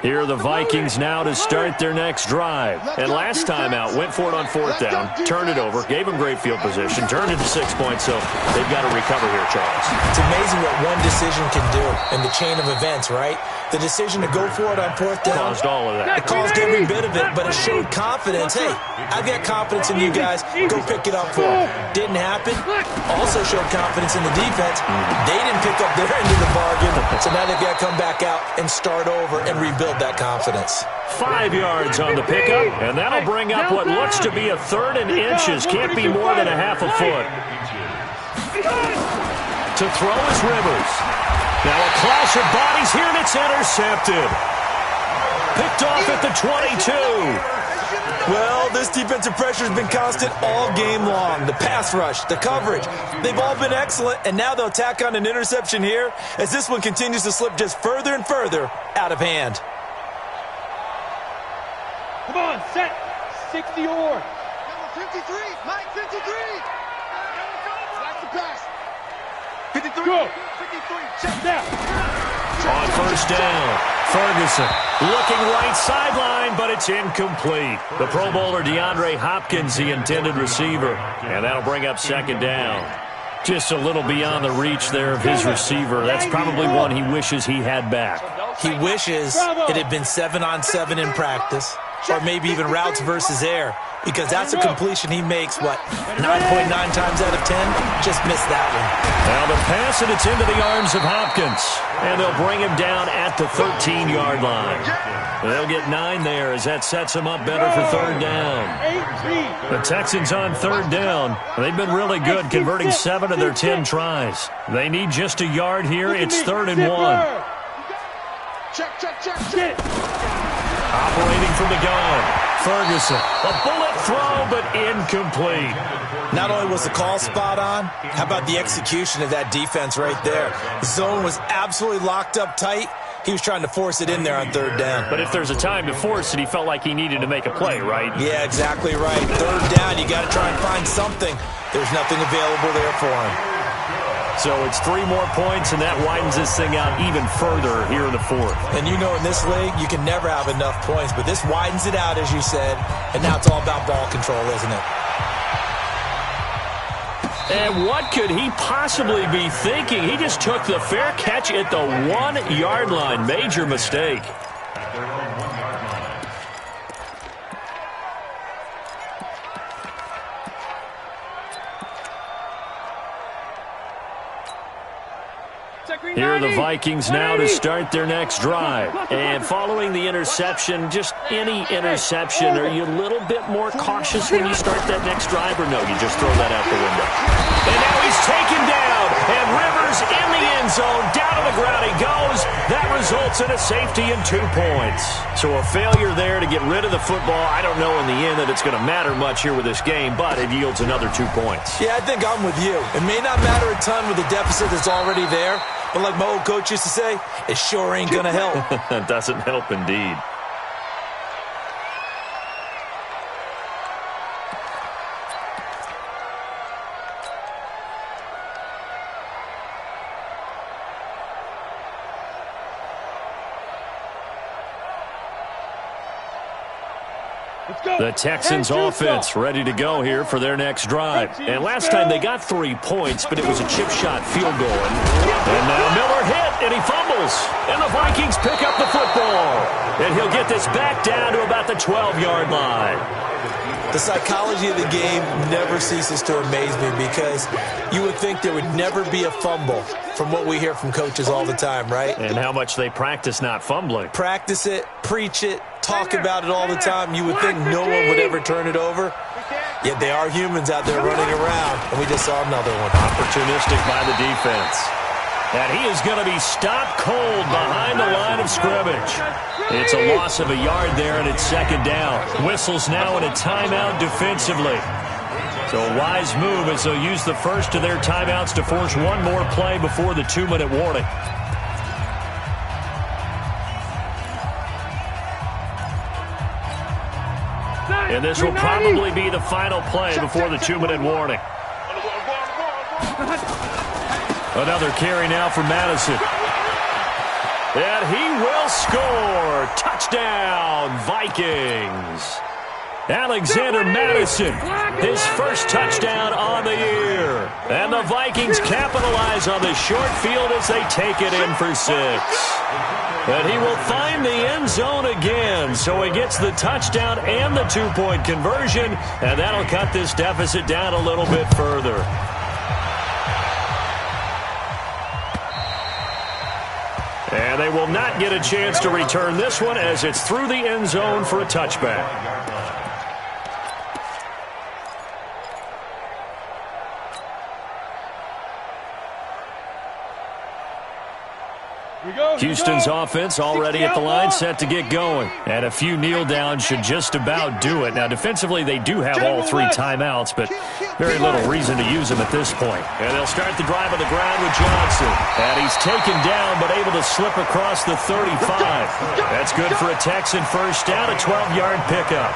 Here are the Vikings now to start their next drive. And last time out, went for it on 4th down, turned it over, gave them great field position, turned it to 6 points, so they've got to recover here, Charles. It's amazing what one decision can do in the chain of events, right? The decision to go for it on 4th down. Caused all of that. It caused every bit of it, but it showed confidence. Hey, I've got confidence in you guys. Go pick it up for them. Didn't happen. Also showed confidence in the defense. They didn't pick up their end of the bargain, so now they've got to come back out and start over and rebuild that confidence. 5 yards on the pickup, and that'll bring up what looks to be a 3rd and inches. Can't be more than a half a foot. To throw is Rivers. Now a clash of bodies here, and it's intercepted. Picked off at the 22. Well, this defensive pressure has been constant all game long. The pass rush, the coverage, they've all been excellent, and now they'll tack on an interception here as this one continues to slip just further and further out of hand. Come on, set. 60 or. Number 53, Mike 53. That's the pass. 53. Go. 53. Check down. On 1st down, Ferguson looking right sideline, but it's incomplete. The Pro Bowler DeAndre Hopkins, the intended receiver, and that'll bring up 2nd down. Just a little beyond the reach there of his receiver. That's probably one he wishes he had back. He wishes it had been 7-on-7 in practice, or maybe even routes versus air, because that's a completion he makes, 9.9 times out of 10? Just missed that one. Now the pass, and it's into the arms of Hopkins. And they'll bring him down at the 13-yard line. They'll get 9 there as that sets him up better for 3rd down. The Texans on 3rd down. They've been really good, converting 7 of their 10 tries. They need just a yard here. It's 3rd and 1. Check. Operating from the gun. Ferguson, a bullet throw, but incomplete. Not only was the call spot on, how about the execution of that defense right there? The zone was absolutely locked up tight. He was trying to force it in there on third down. But if there's a time to force it, he felt like he needed to make a play, right? Yeah, exactly right. Third down, you got to try and find something. There's nothing available there for him. So it's 3 more points, and that widens this thing out even further here in the fourth. And you know in this league, you can never have enough points, but this widens it out, as you said, and now it's all about ball control, isn't it? And what could he possibly be thinking? He just took the fair catch at the 1-yard line. Major mistake. At their own 1-yard line. Here are the Vikings now to start their next drive. And following the interception, just any interception, are you a little bit more cautious when you start that next drive, or no, you just throw that out the window? And now he's taken down, and Rivers in the end zone, down to the ground he goes. That results in a safety and 2 points. So a failure there to get rid of the football. I don't know in the end that it's going to matter much here with this game, but it yields another 2 points. Yeah, I think I'm with you. It may not matter a ton with the deficit that's already there, but like my old coach used to say, it sure ain't going to help. It doesn't help indeed. The Texans offense ready to go here for their next drive. And last time they got 3 points, but it was a chip shot field goal. And now Miller hit, and he fumbles. And the Vikings pick up the football. And he'll get this back down to about the 12-yard line. The psychology of the game never ceases to amaze me because you would think there would never be a fumble from what we hear from coaches all the time, right? And how much they practice not fumbling. Practice it, preach it, talk about it all the time. You would think no one would ever turn it over. Yet they are humans out there running around, and we just saw another one. Opportunistic by the defense. And he is going to be stopped cold behind the line of scrimmage. It's a loss of a yard there, and it's second down. Whistles now in a timeout defensively. So a wise move as they'll use the first of their timeouts to force one more play before the 2-minute warning. And this will probably be the final play before the 2-minute warning. Another carry now for Madison. And he will score. Touchdown, Vikings. Alexander Madison, his first touchdown on the year. And the Vikings capitalize on the short field as they take it in for 6. And he will find the end zone again. So he gets the touchdown and the 2-point conversion. And that'll cut this deficit down a little bit further. And they will not get a chance to return this one as it's through the end zone for a touchback. Houston's offense already at the line, set to get going. And a few kneel downs should just about do it. Now, defensively, they do have all 3 timeouts, but very little reason to use them at this point. And they'll start the drive on the ground with Johnson. And he's taken down, but able to slip across the 35. That's good for a Texan first down, a 12-yard pickup.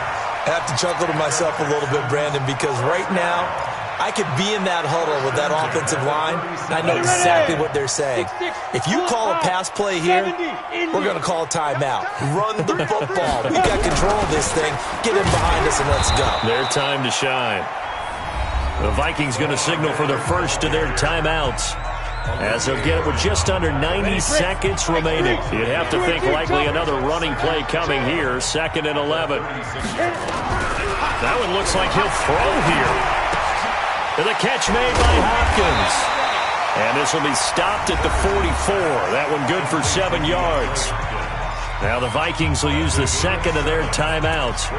I have to chuckle to myself a little bit, Brandon, because right now, I could be in that huddle with that offensive line, and I know exactly what they're saying. If you call a pass play here, we're going to call a timeout. Run the football. We've got control of this thing. Get in behind us and let's go. Their time to shine. The Vikings going to signal for the first of their timeouts, as they'll get it with just under 90 seconds remaining. You'd have to think likely another running play coming here, 2nd and 11. That one looks like he'll throw here. The catch made by Hopkins. And this will be stopped at the 44. That one good for 7 yards. Now the Vikings will use the second of their timeouts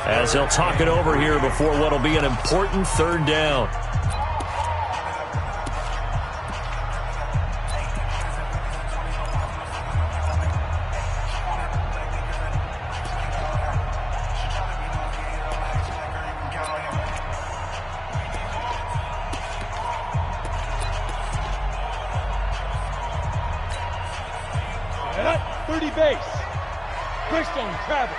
as they'll talk it over here before what will be an important 3rd down. face. Quickstone, Travis.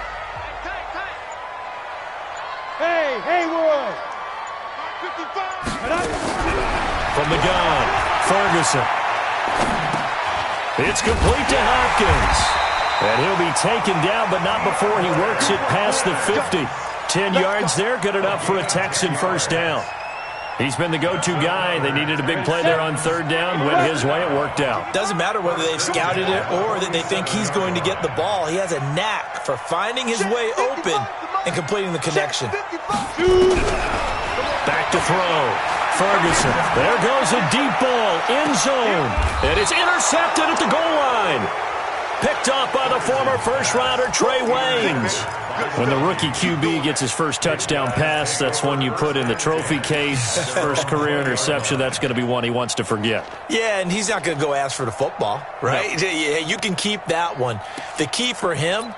Hey, Haywood. 55. From the gun, Ferguson. It's complete to Hopkins. And he'll be taken down, but not before he works it past the 50. 10 yards there, good enough for a Texan first down. He's been the go-to guy. They needed a big play there on third down. Went his way, it worked out. Doesn't matter whether they've scouted it or that they think he's going to get the ball. He has a knack for finding his way open and completing the connection. Back to throw. Ferguson. There goes a deep ball. End zone. And it's intercepted at the goal line. Picked off by the former first-rounder Trey Waynes. When the rookie QB gets his first touchdown pass, that's one you put in the trophy case. First career interception, that's going to be one he wants to forget. Yeah, and he's not going to go ask for the football, right? No. Yeah, you can keep that one. The key for him,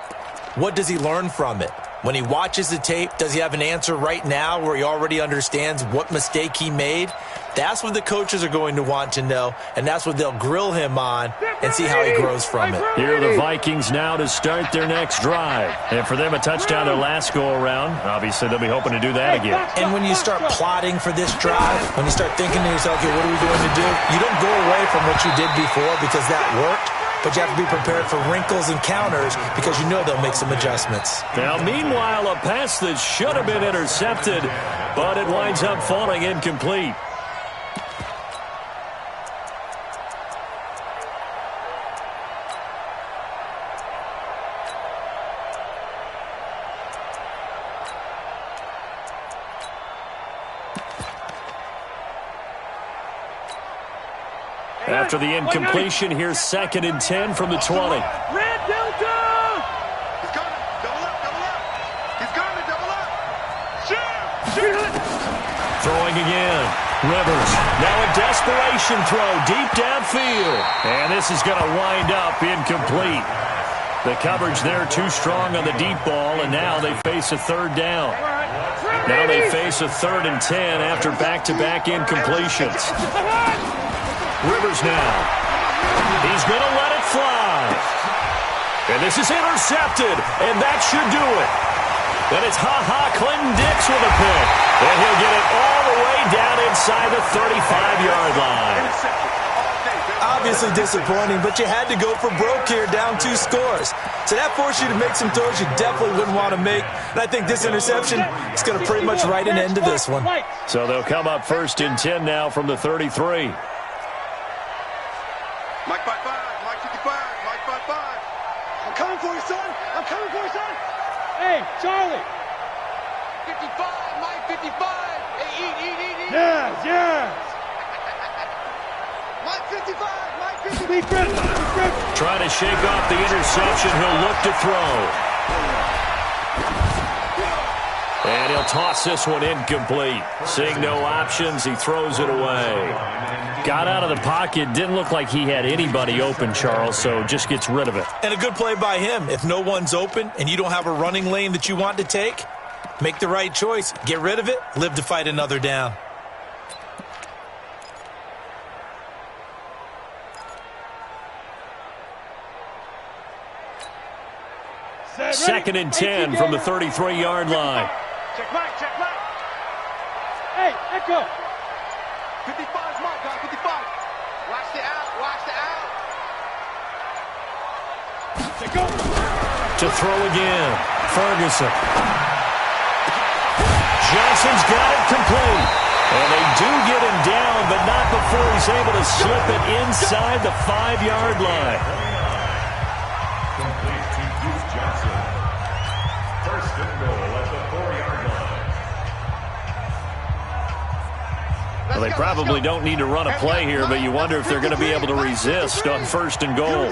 what does he learn from it? When he watches the tape, does he have an answer right now where he already understands what mistake he made? That's what the coaches are going to want to know, and that's what they'll grill him on and see how he grows from it. Here are the Vikings now to start their next drive. And for them, a touchdown their last go-around. Obviously, they'll be hoping to do that again. And when you start plotting for this drive, when you start thinking to yourself, okay, what are we going to do? You don't go away from what you did before because that worked. But you have to be prepared for wrinkles and counters because you know they'll make some adjustments. Now, meanwhile, a pass that should have been intercepted, but it winds up falling incomplete. After the incompletion, here's 2nd and 10 from the 20. Red Delta! He's coming. Double up, double up. He's coming, double up. Shoot! Throwing again. Rivers. Now a desperation throw deep downfield. And this is going to wind up incomplete. The coverage there too strong on the deep ball, and now they face a third down. Now they face a 3rd and 10 after back-to-back incompletions. Rivers now. He's going to let it fly. And this is intercepted, and that should do it. And it's Clinton Dix with a pick. And he'll get it all the way down inside the 35-yard line. Obviously disappointing, but you had to go for broke here, down 2 scores. So that forced you to make some throws you definitely wouldn't want to make. And I think this interception is going to pretty much write an end to this one. So they'll come up 1st and 10 now from the 33. Mike 5-5, Mike 55, Mike 5-5. I'm coming for you, son. I'm coming for you, son. Hey, Charlie. 55, Mike 55. Hey, eat. Yes. Mike 55, Mike 55. Trying to shake off the interception. He'll look to throw. And he'll toss this one incomplete. Seeing no options, he throws it away. Got out of the pocket. Didn't look like he had anybody open, Charles, so just gets rid of it. And a good play by him. If no one's open and you don't have a running lane that you want to take, make the right choice. Get rid of it. Live to fight another down. Second and 10 from the 33-yard line. Check right. Hey, Echo. 55's Mike, guys, 55. Watch the out. Go. To throw again. Ferguson. Johnson's got it complete. And they do get him down, but not before he's able to slip it inside the 5-yard line. Complete to Deuce Johnson. 1st and goal at the 4-yard line. Well, they probably don't need to run a play here, but you wonder if they're going to be able to resist on 1st and goal.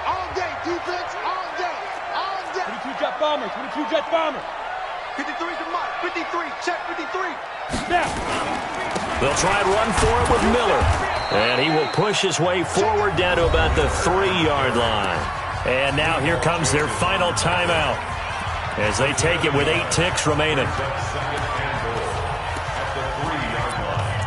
All day, defense, all day. 22 Jet Bomber. 53's the Mike, 53, check 53. Now. They'll try and run for it with Miller. And he will push his way forward down to about the 3-yard line. And now here comes their final timeout as they take it with 8 ticks remaining. 2nd and goal at the 3-yard line.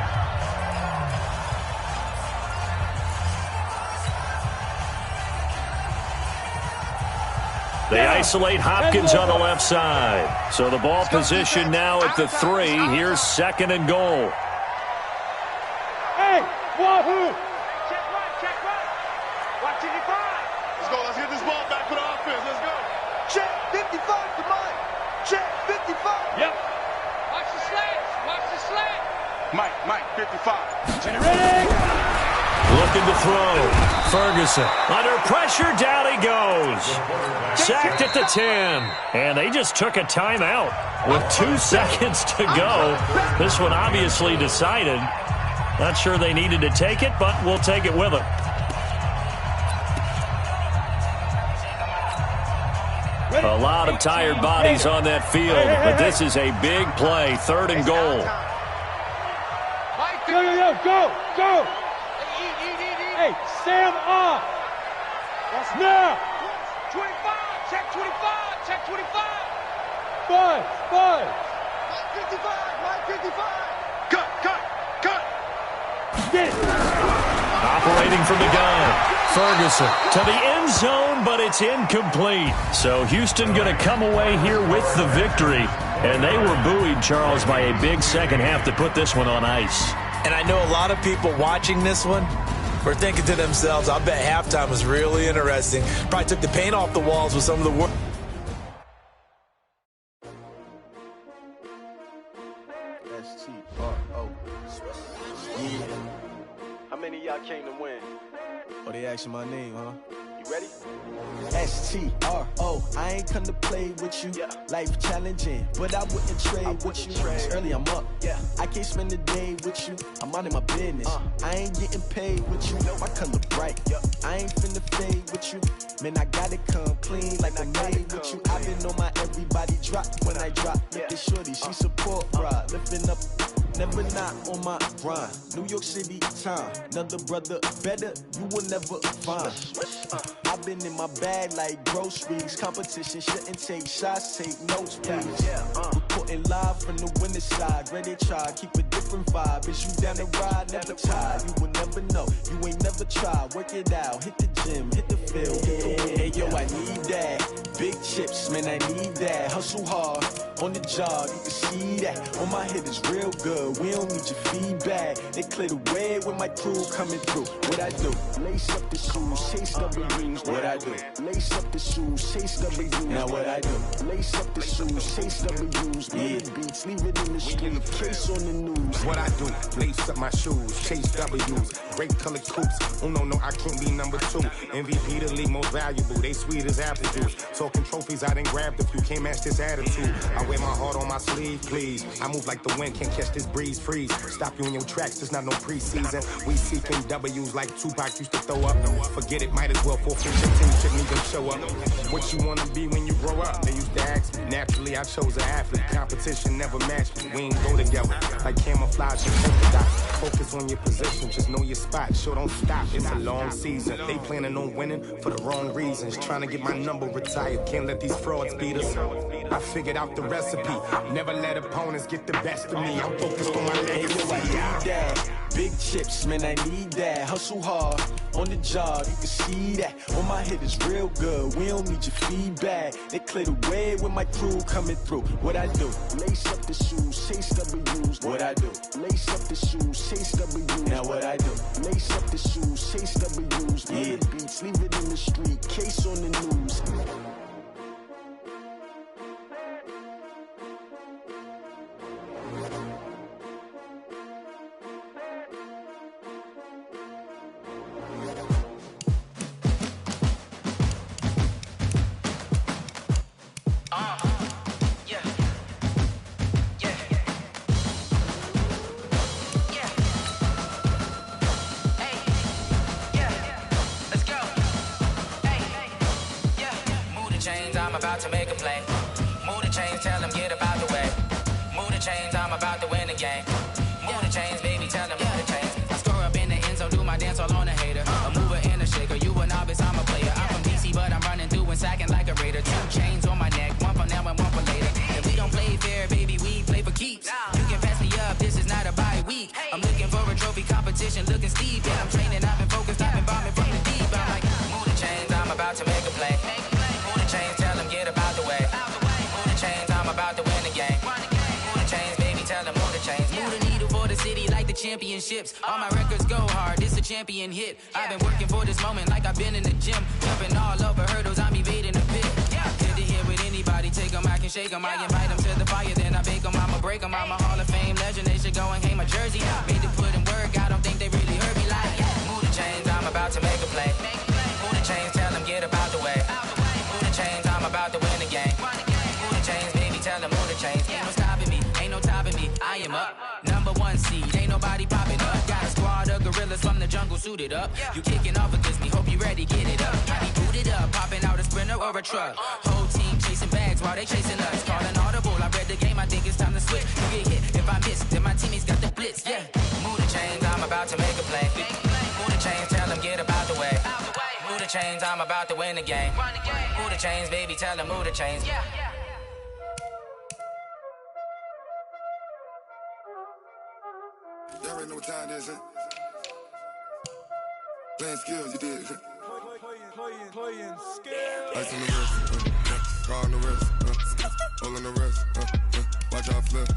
They isolate Hopkins on the left side. So the ball position now at the 3. Here's 2nd and goal. Hey, Wahoo! Check right. Watch 55. Let's go. Let's get this ball back for the offense. Let's go. Check 55 to Mike. Check 55. Yep. Watch the slant. Mike, 55. Get ready. Looking to throw. Ferguson under pressure. Down he goes. Sacked at the 10. And they just took a timeout with 2 seconds to go. This one obviously decided. Not sure they needed to take it, but we'll take it with them. A lot of tired bodies on that field, but this is a big play. 3rd and goal. Go. Hey, Sam off. Now. 25. Check 25. 5. Mike 55. Cut. Get it. Operating from the gun. Ferguson to the end zone, but it's incomplete. So Houston going to come away here with the victory. And they were buoyed, Charles, by a big second half to put this one on ice. And I know a lot of people watching this one were thinking to themselves, I bet halftime was really interesting. Probably took the paint off the walls with some of the work. S-T-R-O. Yeah. How many of y'all came to win? Oh, they asking my name, huh? You ready? S-T-R-O. I ain't come to play with you. Yeah. Life challenging, but I wouldn't trade with you. It's early, I'm up. Yeah. I can't spend the day with you. I'm out of my business. I ain't getting paid with you. My color bright. I ain't finna fade with you. Man, I gotta come clean like I'm made with you. I've been on my everybody drop when I drop. Look at shorty, she support ride. Lifting up, never not on my grind. New York City time. Another brother better, you will never find. I've been in my bag like groceries. Competition shouldn't take shots, take notes, please. Reporting live from the winter side. Ready to try, keep a different vibe. Is you down the ride, never tired. You will never know, you ain't never tried. Work it out, hit the gym, hit the field. Hey yo, I need that. Big chips, man, I need that. Hustle hard, on the job, you can see that. On my head is real good, we don't need your feedback. They clear the way with my crew coming through. What I do? Lace up the shoes, chase W's. What I do? Lace up the shoes, chase W's. Now what I do? Lace up the shoes, chase W's. Yeah, beats, leave it in the street, case on the news. What I do? Lace up my shoes, chase W's. Great colored coops. Oh no, I can't be number 2. MVP the league most valuable. They sweet as apple juice. Talking trophies, I done grabbed a few. Can't match this attitude. I wear my heart on my sleeve, please. I move like the wind, can't catch this breeze, freeze. Stop you in your tracks, there's not no preseason. We seeking W's like Tupac used to throw up. Forget it, might as well forfeit your team, shouldn't even show up. What you wanna be when you grow up? They used to ask me. Naturally, I chose an athlete. Competition never matched me. We ain't go together. Like camouflage and polka dots. Focus on your position, just know your spot. Sure, don't stop, it's a long season. They planning on winning for the wrong reasons. Trying to get my number retired. Can't let these frauds beat us. I figured out the recipe. Never let opponents get the best of me. I'm focused on my legacy. I need that. Big chips, man, I need that. Hustle hard, on the job, you can see that. On my head is real good, we don't need your feedback. They clear the way with my crew coming through. What I do? Lace up the shoes, chase W's. What I do? Lace up the shoes, chase W's. Now what I do? Lace up the shoes, chase W's. Yeah, beats, leave it in the street, case on the news. I'm about to make a play. Move the chains, tell them get about the way. Move the chains, I'm about to win the game. Move the chains, baby, tell them move the chains. I score up in the end zone, do my dance all on a hater. A mover and a shaker, you a novice, I'm a player. I'm from DC, but I'm running through and sacking like a raider. 2 chains on my neck, one for now and one for later. And we don't play fair, baby, we play for keeps. You can pass me up, this is not a bye week. I'm looking for a trophy competition, looking steep. Yeah, I'm training, I've been focused, I've been bombing from the deep. I'm like, move the chains, I'm about to make a play. Move the chains, tell them the championships. All my records go hard, it's a champion hit. I've been working for this moment like I've been in the gym. Jumping all over hurdles, I'm evading the pit. Good to hear with anybody, take them, I can shake them. I invite them to the fire, then I bake them, I'ma break them. I'm a Hall of Fame legend, they should go and hang my jersey. Made to put in work, I don't think they really heard me like, move the chains, I'm about to make a play. Move the chains, tell them get about the way. Move the chains, I'm about to win the game. Move the chains, baby, tell them move the chains. Ain't no stopping me, ain't no topping me, I am up. Number one seed, ain't nobody popping up. Got a squad of gorillas from the jungle suited up. You kicking off against me, hope you ready, get it up. I be booted up, popping out a Sprinter or a truck. Whole team chasing bags while they chasing us. Calling audible, I read the game, I think it's time to switch. You get hit, if I miss, then my teammates got the blitz, yeah. Move the chains, I'm about to make a play. Move the chains, tell them get about the way. Move the chains, I'm about to win the game. Move the chains, baby, tell them move the chains. Y'all already know what time it is, huh? Playing skills, you did. Playing skills. Ice on the wrist, car on the wrist, hole in the wrist, watch out flip,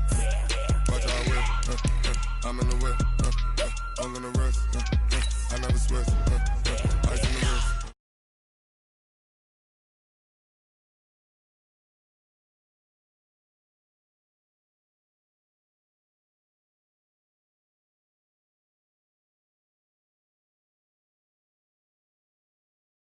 watch out whip, I'm in the whip, hole in the wrist.